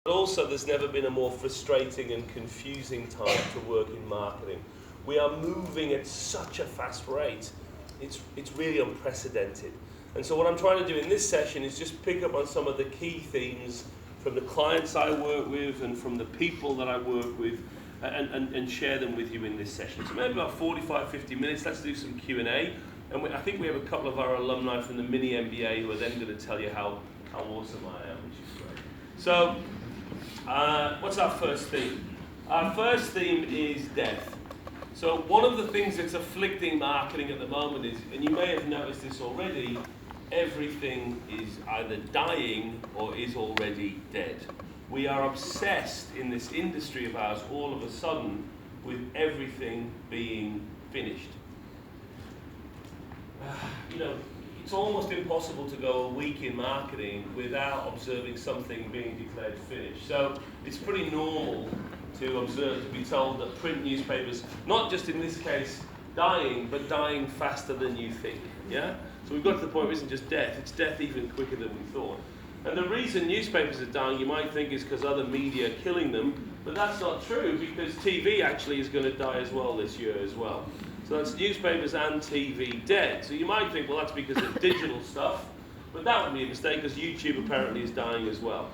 But also, there's never been a more frustrating and confusing time to work in marketing. We are moving at such a fast rate. It's really unprecedented. And so what I'm trying to do in this session is just pick up on some of the key themes from the clients I work with and from the people that I work with, and share them with you in this session. So maybe about 45, 50 minutes, let's do some Q&A. And I think we have a couple of our alumni from the mini MBA who are then going to tell you how awesome I am, which is great. So, what's our first theme? Our first theme is death. So one of the things that's afflicting marketing at the moment is, and you may have noticed this already, everything is either dying or is already dead. We are obsessed in this industry of ours all of a sudden with everything being finished. It's almost impossible to go a week in marketing without observing something being declared finished. So it's pretty normal to be told that print newspapers, not just in this case dying, but dying faster than you think. Yeah? So we've got to the point where it isn't just death, it's death even quicker than we thought. And the reason newspapers are dying, you might think, is because other media are killing them, but that's not true, because TV actually is going to die as well this year as well. So that's newspapers and TV dead. So you might think, well, that's because of digital stuff, but that would be a mistake, because YouTube apparently is dying as well.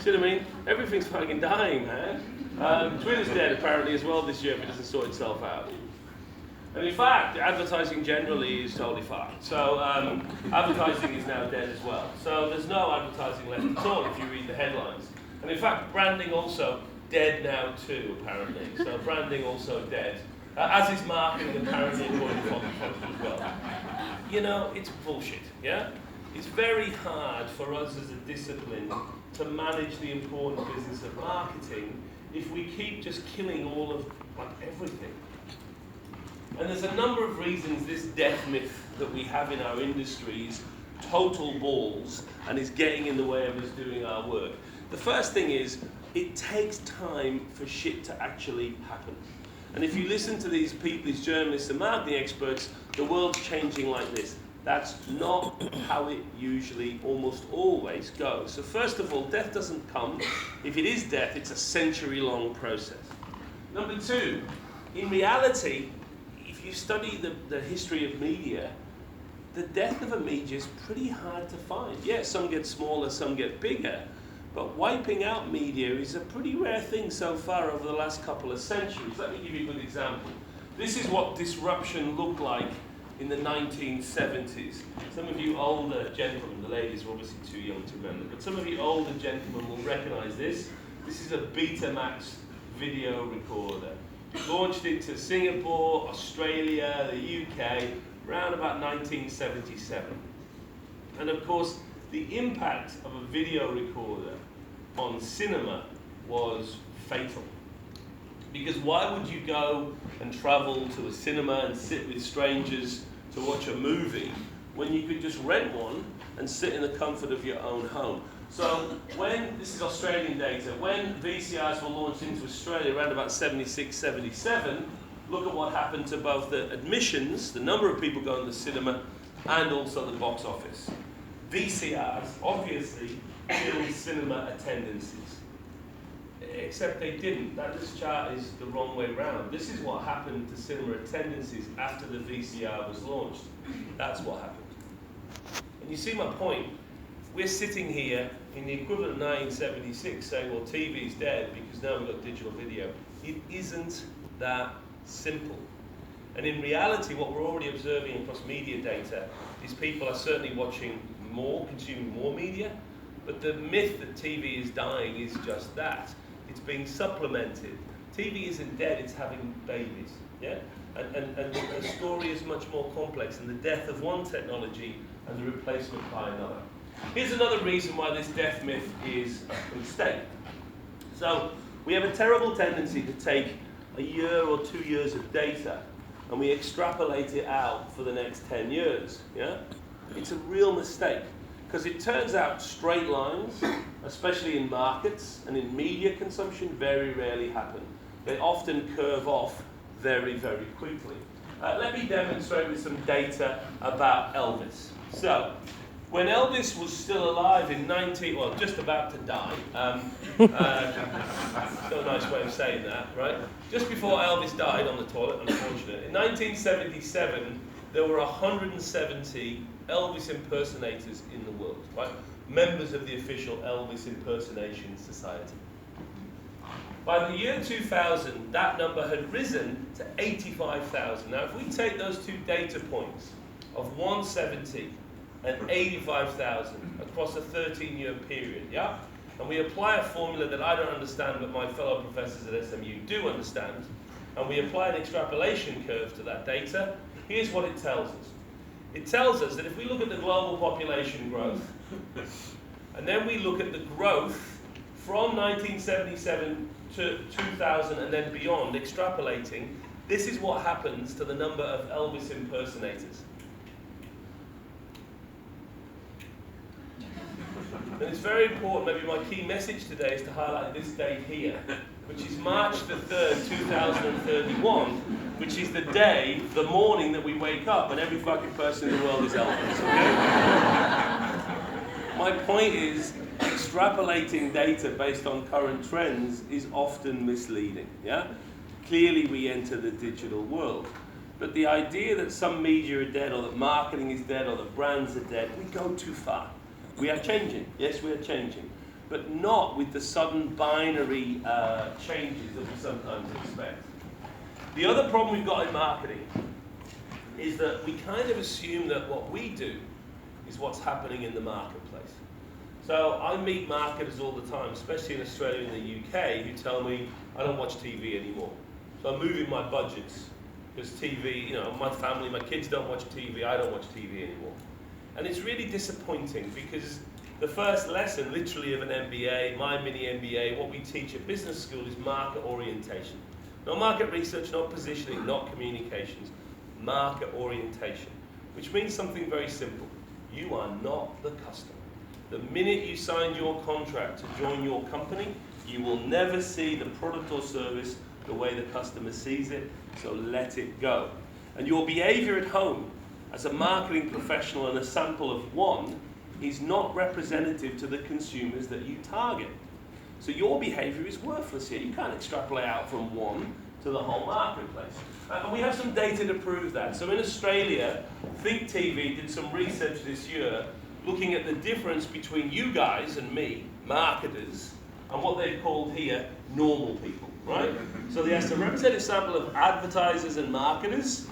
See what I mean? Everything's fucking dying, man. Twitter's dead apparently as well this year if it doesn't sort itself out. And in fact, advertising generally is totally fucked. So advertising is now dead as well. So there's no advertising left at all if you read the headlines. And in fact, branding also dead now too, apparently. So branding also dead. As is marketing apparently according to Econsultancy as well. You know, it's bullshit, yeah? It's very hard for us as a discipline to manage the important business of marketing if we keep just killing all of everything. And there's a number of reasons this death myth that we have in our industry is total balls and is getting in the way of us doing our work. The first thing is, it takes time for shit to actually happen. And if you listen to these people, these journalists and marketing experts, the world's changing like this. That's not how it usually almost always goes. So first of all, death doesn't come. If it is death, it's a century-long process. Number two, in reality, if you study the history of media, the death of a media is pretty hard to find. Yes, some get smaller, some get bigger, but wiping out media is a pretty rare thing so far over the last couple of centuries. Let me give you a good example. This is what disruption looked like in the 1970s. Some of you older gentlemen, the ladies are obviously too young to remember, but some of you older gentlemen will recognize this. This is a Betamax video recorder. Launched into Singapore, Australia, the UK, around about 1977. And of course, the impact of a video recorder on cinema was fatal. Because why would you go and travel to a cinema and sit with strangers to watch a movie when you could just rent one and sit in the comfort of your own home? So this is Australian data, when VCRs were launched into Australia around about 76, 77, look at what happened to both the admissions, the number of people going to the cinema, and also the box office. VCRs obviously killed cinema attendances. Except they didn't. This chart is the wrong way round. This is what happened to cinema attendances after the VCR was launched. That's what happened. And you see my point. We're sitting here in the equivalent of 1976 saying, well, TV's dead because now we've got digital video. It isn't that simple. And in reality, what we're already observing across media data is people are certainly watching more, consuming more media, but the myth that TV is dying is just that. It's being supplemented. TV isn't dead, it's having babies. Yeah? And the story is much more complex, and the death of one technology and the replacement by another. Here's another reason why this death myth is a mistake. So we have a terrible tendency to take a year or 2 years of data and we extrapolate it out for the next 10 years. Yeah? It's a real mistake, because it turns out straight lines, especially in markets and in media consumption, very rarely happen. They often curve off very, very quickly. Let me demonstrate with some data about Elvis. So, When Elvis was still alive in just about to die, so nice way of saying that, right? Just before Elvis died on the toilet, unfortunately, in 1977, there were 170 Elvis impersonators in the world, right? Members of the official Elvis Impersonation Society. By the year 2000, that number had risen to 85,000. Now, if we take those two data points of 170 and 85,000 across a 13-year period, yeah? And we apply a formula that I don't understand, but my fellow professors at SMU do understand, and we apply an extrapolation curve to that data, here's what it tells us. It tells us that if we look at the global population growth, and then we look at the growth from 1977 to 2000 and then beyond, extrapolating, this is what happens to the number of Elvis impersonators. And it's very important, maybe my key message today is to highlight this date here, which is March the 3rd, 2031, which is the day, the morning that we wake up and every fucking person in the world is Elvis, okay? My point is, extrapolating data based on current trends is often misleading, yeah? Clearly we enter the digital world. But the idea that some media are dead or that marketing is dead or that brands are dead, we go too far. We are changing, yes, we are changing, but not with the sudden binary changes that we sometimes expect. The other problem we've got in marketing is that we kind of assume that what we do is what's happening in the marketplace. So I meet marketers all the time, especially in Australia and the UK, who tell me I don't watch TV anymore. So I'm moving my budgets because TV, you know, my family, my kids don't watch TV, I don't watch TV anymore. And it's really disappointing because the first lesson, literally, of an MBA, my mini MBA, what we teach at business school is market orientation. Not market research, not positioning, not communications, market orientation, which means something very simple. You are not the customer. The minute you signed your contract to join your company, you will never see the product or service the way the customer sees it, so let it go. And your behavior at home as a marketing professional and a sample of one is not representative to the consumers that you target. So your behavior is worthless here. You can't extrapolate out from one to the whole marketplace. And we have some data to prove that. So in Australia, Think TV did some research this year looking at the difference between you guys and me, marketers, and what they've called here normal people, right? So they asked a representative sample of advertisers and marketers.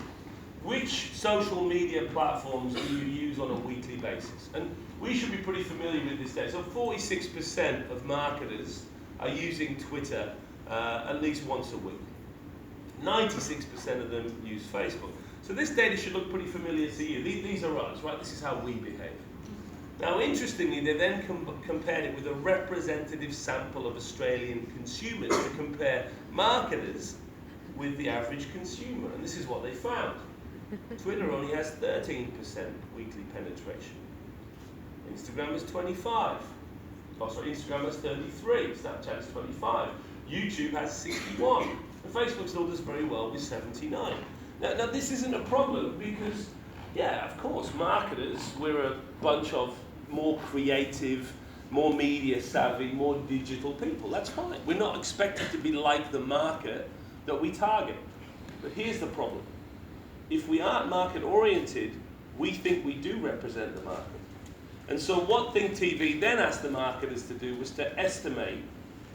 Which social media platforms do you use on a weekly basis? And we should be pretty familiar with this data. So 46% of marketers are using Twitter at least once a week. 96% of them use Facebook. So this data should look pretty familiar to you. These are us, right? This is how we behave. Now, interestingly, they then compared it with a representative sample of Australian consumers to compare marketers with the average consumer. And this is what they found. Twitter only has 13% weekly penetration. Instagram is 25. Oh, sorry, Instagram has 33. Snapchat has 25. YouTube has 61. And Facebook still does very well with 79. Now this isn't a problem because, yeah, of course, marketers, we're a bunch of more creative, more media savvy, more digital people. That's fine. We're not expected to be like the market that we target. But here's the problem. If we aren't market oriented, we think we do represent the market. And so what Think TV then asked the marketers to do was to estimate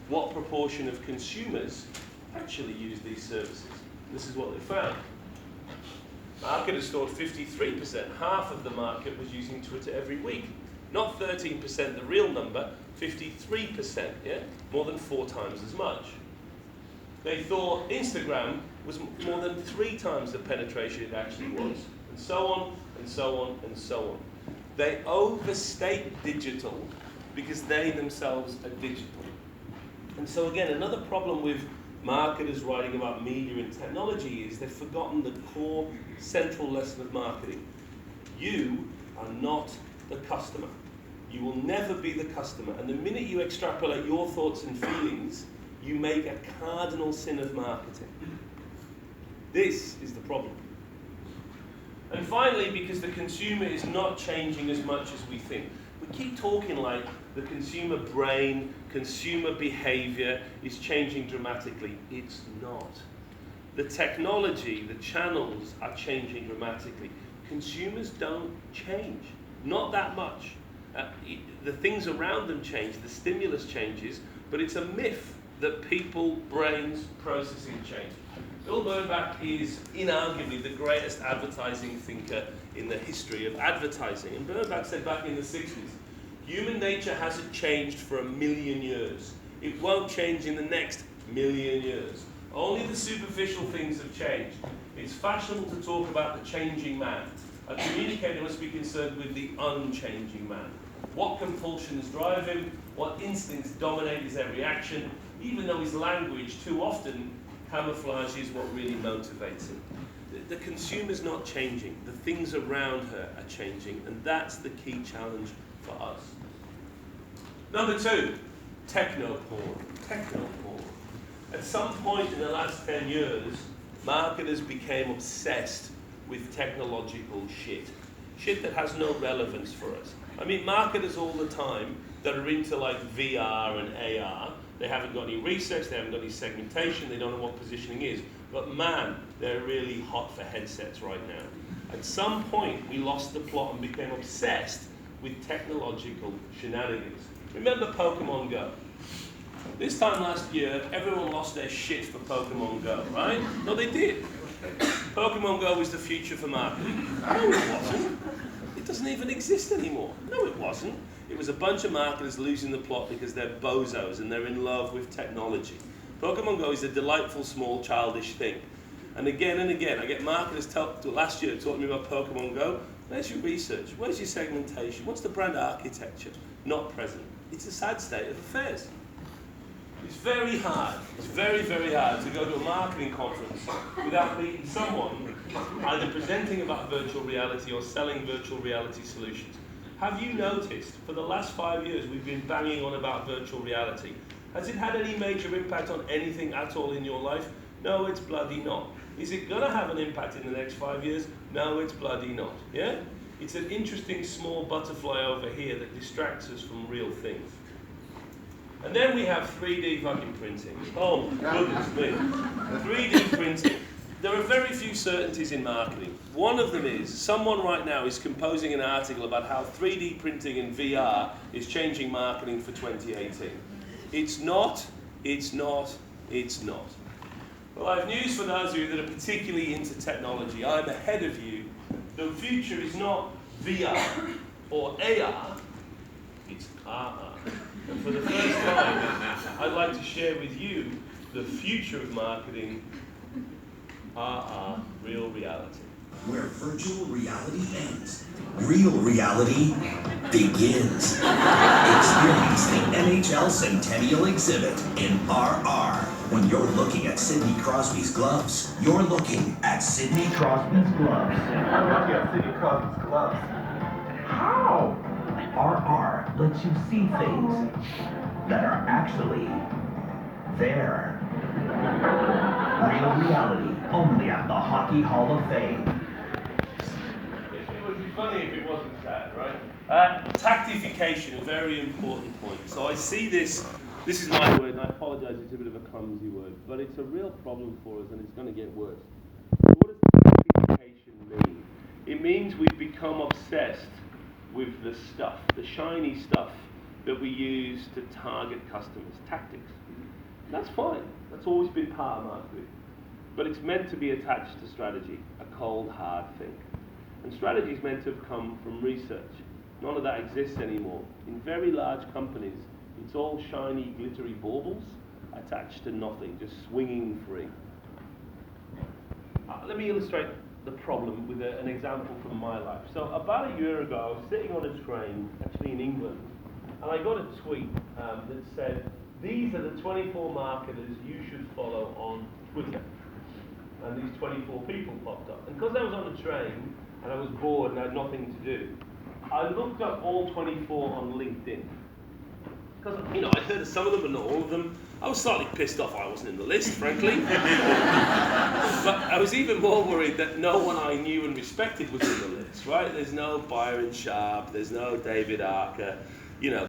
what proportion of consumers actually use these services. This is what they found. Marketers thought 53%, half of the market was using Twitter every week. Not 13%, the real number, 53%, yeah? More than 4 times as much. They thought Instagram was more than 3 times the penetration it actually was, and so on, and so on, and so on. They overstate digital because they themselves are digital. And so again, another problem with marketers writing about media and technology is they've forgotten the core central lesson of marketing. You are not the customer. You will never be the customer. And the minute you extrapolate your thoughts and feelings, you make a cardinal sin of marketing. This is the problem. And finally, because the consumer is not changing as much as we think. We keep talking like the consumer brain, consumer behaviour is changing dramatically. It's not. The technology, the channels are changing dramatically. Consumers don't change, not that much. The things around them change, the stimulus changes, but it's a myth that people, brains, processing change. Bill Bernbach is inarguably the greatest advertising thinker in the history of advertising. And Bernbach said back in the 60s, human nature hasn't changed for 1,000,000 years. It won't change in the next 1,000,000 years. Only the superficial things have changed. It's fashionable to talk about the changing man. A communicator must be concerned with the unchanging man. What compulsions drive him, what instincts dominate his every action, even though his language too often camouflages what really motivates him. The consumer's not changing, the things around her are changing, and that's the key challenge for us. Number 2, techno-porn. Techno-porn. At some point in the last 10 years, marketers became obsessed with technological shit. Shit that has no relevance for us. I mean, marketers all the time that are into like VR and AR, they haven't got any research, they haven't got any segmentation, they don't know what positioning is. But man, they're really hot for headsets right now. At some point, we lost the plot and became obsessed with technological shenanigans. Remember Pokemon Go? This time last year, everyone lost their shit for Pokemon Go, right? No, they did. Pokemon Go was the future for marketing. No, it wasn't. It doesn't even exist anymore. No, it wasn't. It was a bunch of marketers losing the plot because they're bozos and they're in love with technology. Pokemon Go is a delightful, small, childish thing. And again, I get marketers last year talking to me about Pokemon Go. Where's your research? Where's your segmentation? What's the brand architecture? Not present. It's a sad state of affairs. It's very hard, it's very, very hard to go to a marketing conference without meeting someone either presenting about virtual reality or selling virtual reality solutions. Have you noticed, for the last 5 years, we've been banging on about virtual reality. Has it had any major impact on anything at all in your life? No, it's bloody not. Is it going to have an impact in the next 5 years? No, it's bloody not. Yeah? It's an interesting small butterfly over here that distracts us from real things. And then we have 3D fucking printing. Oh, goodness me. 3D printing. There are very few certainties in marketing. One of them is, someone right now is composing an article about how 3D printing and VR is changing marketing for 2018. It's not, it's not, it's not. Well, I have news for those of you that are particularly into technology. I'm ahead of you. The future is not VR or AR, it's RR. And for the first time, I'd like to share with you the future of marketing, RR, real reality. Where virtual reality ends, real reality begins. Experience the NHL Centennial exhibit in RR. When you're looking at Sidney Crosby's gloves, you're looking at Sidney Crosby's gloves. I'm looking at Sidney Crosby's gloves. How? RR lets you see things that are actually there. Real reality, only at the Hockey Hall of Fame. It would be funny if it wasn't sad, right? Tactification, a very important point. So I see this is my word, and I apologize, it's a bit of a clumsy word, but it's a real problem for us, and it's going to get worse. What does tactification mean? It means we've become obsessed with the stuff, the shiny stuff that we use to target customers, tactics. That's fine, that's always been part of marketing. But it's meant to be attached to strategy, a cold, hard thing. And strategy is meant to have come from research. None of that exists anymore. In very large companies, it's all shiny, glittery baubles attached to nothing, just swinging free. Let me illustrate the problem with an example from my life. So about a year ago, I was sitting on a train, actually in England, and I got a tweet that said, these are the 24 marketers you should follow on Twitter. And these 24 people popped up. And because I was on a train, and I was bored and I had nothing to do, I looked up all 24 on LinkedIn. because, you know, I'd heard of some of them, but not all of them. I was slightly pissed off I wasn't in the list, frankly. But I was even more worried that no one I knew and respected was in the list, right? There's no Byron Sharp, there's no David Archer, you know.